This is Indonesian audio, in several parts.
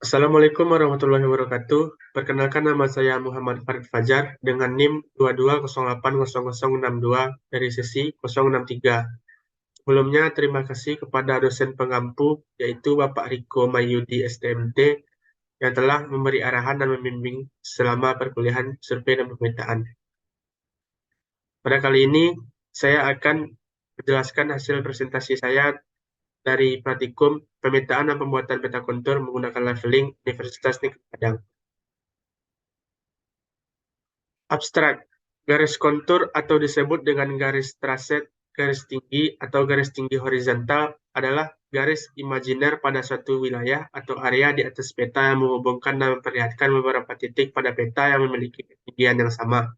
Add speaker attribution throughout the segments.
Speaker 1: Assalamualaikum warahmatullahi wabarakatuh. Perkenalkan, nama saya Muhammad Farid Fajar dengan NIM 22080062 dari sesi 063. Sebelumnya, terima kasih kepada dosen pengampu, yaitu Bapak Riko Mayudi STMT, yang telah memberi arahan dan membimbing selama perkuliahan survei dan pemetaan. Pada kali ini, saya akan menjelaskan hasil presentasi saya dari Praktikum Pemetaan dan Pembuatan Peta Kontur menggunakan leveling Universitas Negeri Padang. Abstrak. Garis kontur atau disebut dengan garis traset, garis tinggi, atau garis tinggi horizontal adalah garis imajiner pada suatu wilayah atau area di atas peta yang menghubungkan dan memperlihatkan beberapa titik pada peta yang memiliki ketinggian yang sama.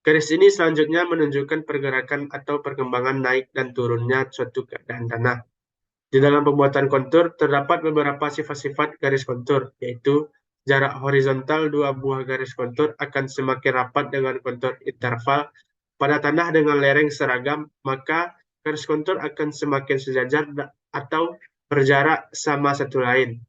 Speaker 1: Garis ini selanjutnya menunjukkan pergerakan atau perkembangan naik dan turunnya suatu keadaan tanah. Di dalam pembuatan kontur, terdapat beberapa sifat-sifat garis kontur, yaitu jarak horizontal dua buah garis kontur akan semakin rapat dengan kontur interval. Pada tanah dengan lereng seragam, maka garis kontur akan semakin sejajar atau berjarak sama satu lain.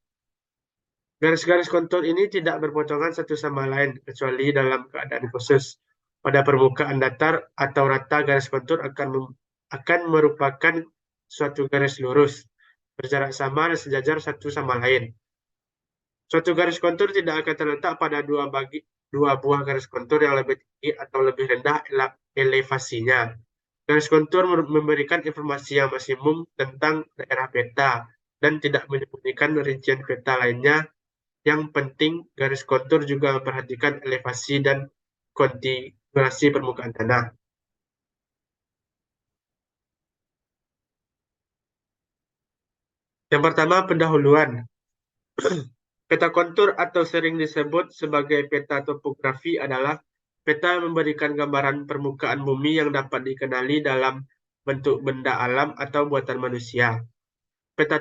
Speaker 1: Garis-garis kontur ini tidak berpotongan satu sama lain, kecuali dalam keadaan khusus. Pada permukaan datar atau rata, garis kontur akan merupakan suatu garis lurus, berjarak sama dan sejajar satu sama lain. Suatu garis kontur tidak akan terletak pada dua buah garis kontur yang lebih tinggi atau lebih rendah elevasinya. Garis kontur memberikan informasi yang maksimum tentang daerah peta dan tidak menyembunyikan rincian peta lainnya. Yang penting, garis kontur juga memperhatikan elevasi dan konfigurasi permukaan tanah. Yang pertama, pendahuluan. Peta kontur atau sering disebut sebagai peta topografi adalah peta yang memberikan gambaran permukaan bumi yang dapat dikenali dalam bentuk benda alam atau buatan manusia. Peta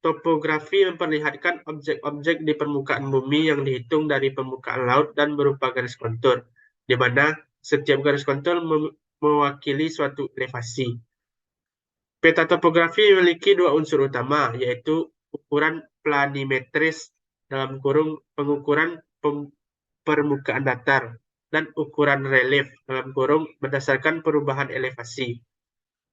Speaker 1: topografi memperlihatkan objek-objek di permukaan bumi yang dihitung dari permukaan laut dan berupa garis kontur, di mana setiap garis kontur mewakili suatu elevasi. Peta topografi memiliki dua unsur utama, yaitu ukuran planimetris dalam kurung pengukuran permukaan datar dan ukuran relief dalam kurung berdasarkan perubahan elevasi.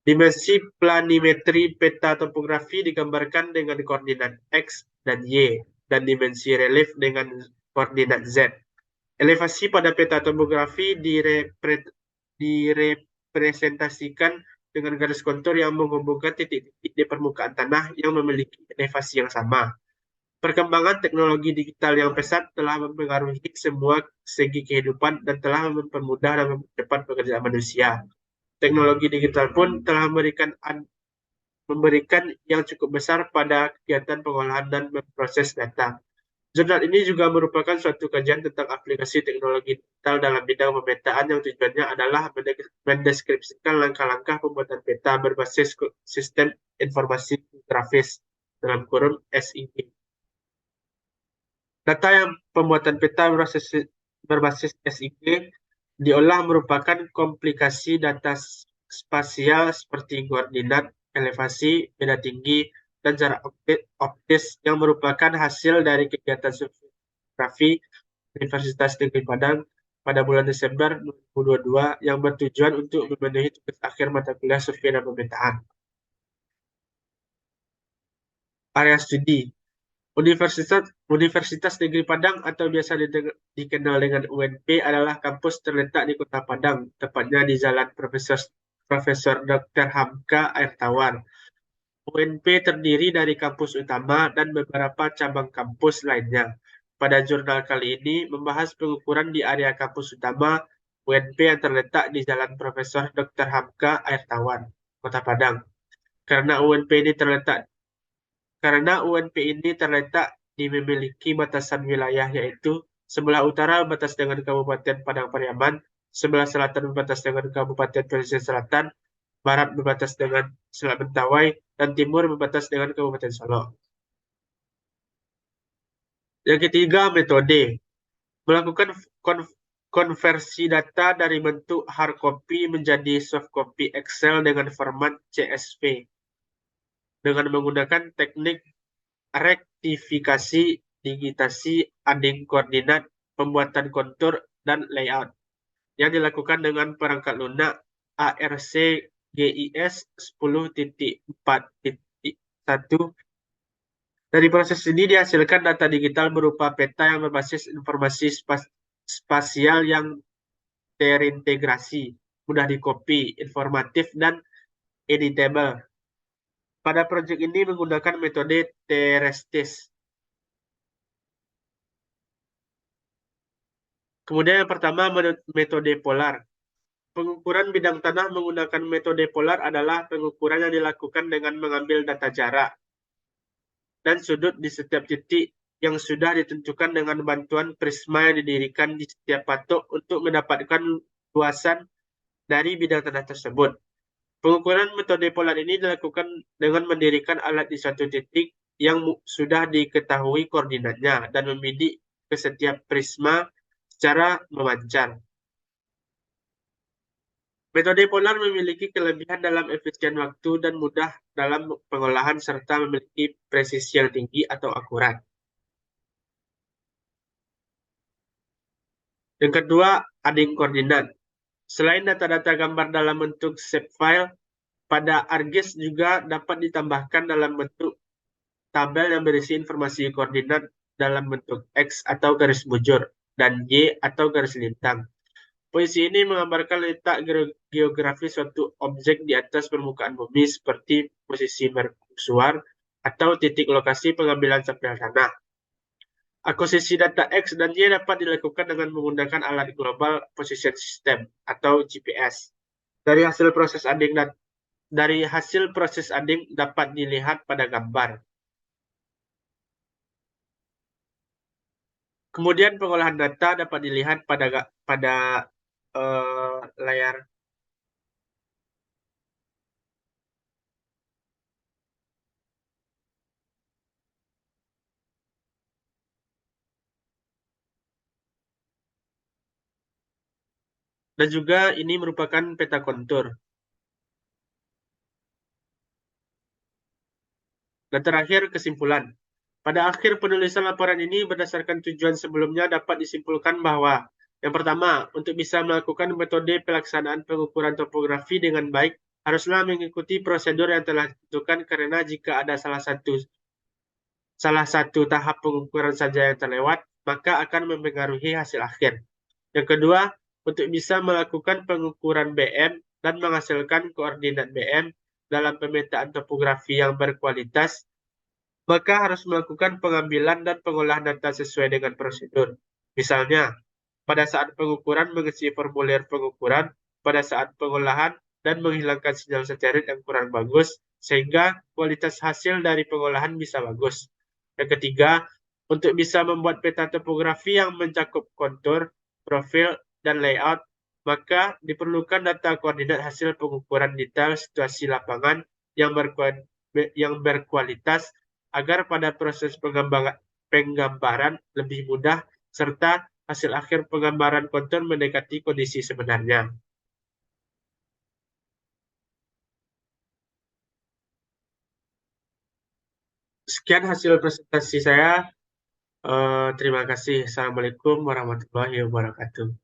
Speaker 1: Dimensi planimetri peta topografi digambarkan dengan koordinat X dan Y, dan dimensi relief dengan koordinat Z. Elevasi pada peta topografi direpresentasikan dengan garis kontur yang menghubungkan titik-titik di permukaan tanah yang memiliki elevasi yang sama. Perkembangan teknologi digital yang pesat telah mempengaruhi semua segi kehidupan dan telah mempermudah dan mempercepat pekerjaan manusia. Teknologi digital pun telah memberikan yang cukup besar pada kegiatan pengolahan dan memproses data. Jurnal ini juga merupakan suatu kajian tentang aplikasi teknologi digital dalam bidang pemetaan yang tujuannya adalah mendeskripsikan langkah-langkah pembuatan peta berbasis sistem informasi interface dalam kurung SID. Data yang pembuatan peta berbasis SID diolah merupakan komplikasi data spasial seperti koordinat, elevasi, beda tinggi, dan jarak optis yang merupakan hasil dari kegiatan survei Universitas Negeri Padang pada bulan Desember 2022 yang bertujuan untuk memenuhi tugas akhir mata kuliah survei dan pemetaan. Area studi. Universitas Negeri Padang atau biasa dikenal dengan UNP adalah kampus terletak di Kota Padang, tepatnya di Jalan Profesor Dr. Hamka Air Tawar. UNP terdiri dari kampus utama dan beberapa cabang kampus lainnya. Pada jurnal kali ini membahas pengukuran di area kampus utama UNP yang terletak di Jalan Profesor Dr. Hamka Air Tawar, Kota Padang. Karena UNP ini terletak di memiliki batasan wilayah, yaitu sebelah utara berbatas dengan Kabupaten Padang Pariaman, sebelah selatan berbatas dengan Kabupaten Pesisir Selatan, barat berbatas dengan Selat Mentawai, dan timur berbatas dengan Kabupaten Solo. Yang ketiga, metode. Melakukan konversi data dari bentuk hard copy menjadi soft copy Excel dengan format CSV dengan menggunakan teknik rektifikasi digitasi ading koordinat, pembuatan kontur, dan layout yang dilakukan dengan perangkat lunak ARC GIS 10.4.1. Dari proses ini dihasilkan data digital berupa peta yang berbasis informasi spasial yang terintegrasi, mudah dikopi, informatif, dan editable. Pada proyek ini menggunakan metode T-Restis. Kemudian yang pertama, metode polar. Pengukuran bidang tanah menggunakan metode polar adalah pengukuran yang dilakukan dengan mengambil data jarak dan sudut di setiap titik yang sudah ditentukan dengan bantuan prisma yang didirikan di setiap patok untuk mendapatkan luasan dari bidang tanah tersebut. Pengukuran metode polar ini dilakukan dengan mendirikan alat di satu titik yang sudah diketahui koordinatnya dan membidik ke setiap prisma secara memancar. Metode polar memiliki kelebihan dalam efisien waktu dan mudah dalam pengolahan serta memiliki presisi yang tinggi atau akurat. Yang kedua, ading koordinat. Selain data-data gambar dalam bentuk shapefile, pada ArcGIS juga dapat ditambahkan dalam bentuk tabel yang berisi informasi koordinat dalam bentuk X atau garis bujur dan Y atau garis lintang. Posisi ini menggambarkan letak geografis suatu objek di atas permukaan bumi seperti posisi mercusuar atau titik lokasi pengambilan sampel tanah. Akuisisi data X dan Y dapat dilakukan dengan menggunakan alat Global Position System atau GPS. Dari hasil proses ading dapat dilihat pada gambar. Kemudian pengolahan data dapat dilihat pada layar. Dan juga ini merupakan peta kontur. Dan terakhir, kesimpulan. Pada akhir penulisan laporan ini, berdasarkan tujuan sebelumnya dapat disimpulkan bahwa yang pertama, untuk bisa melakukan metode pelaksanaan pengukuran topografi dengan baik, haruslah mengikuti prosedur yang telah ditentukan karena jika ada salah satu tahap pengukuran saja yang terlewat, maka akan mempengaruhi hasil akhir. Yang kedua, untuk bisa melakukan pengukuran BM dan menghasilkan koordinat BM dalam pemetaan topografi yang berkualitas, maka harus melakukan pengambilan dan pengolahan data sesuai dengan prosedur. Misalnya, pada saat pengukuran mengisi formulir pengukuran, pada saat pengolahan dan menghilangkan sinyal satelit yang kurang bagus, sehingga kualitas hasil dari pengolahan bisa bagus. Yang ketiga, untuk bisa membuat peta topografi yang mencakup kontur, profil, dan layout, maka diperlukan data koordinat hasil pengukuran detail situasi lapangan yang berkualitas agar pada proses penggambaran lebih mudah serta hasil akhir penggambaran kontur mendekati kondisi sebenarnya. Sekian hasil presentasi saya. Terima kasih. Assalamualaikum warahmatullahi wabarakatuh.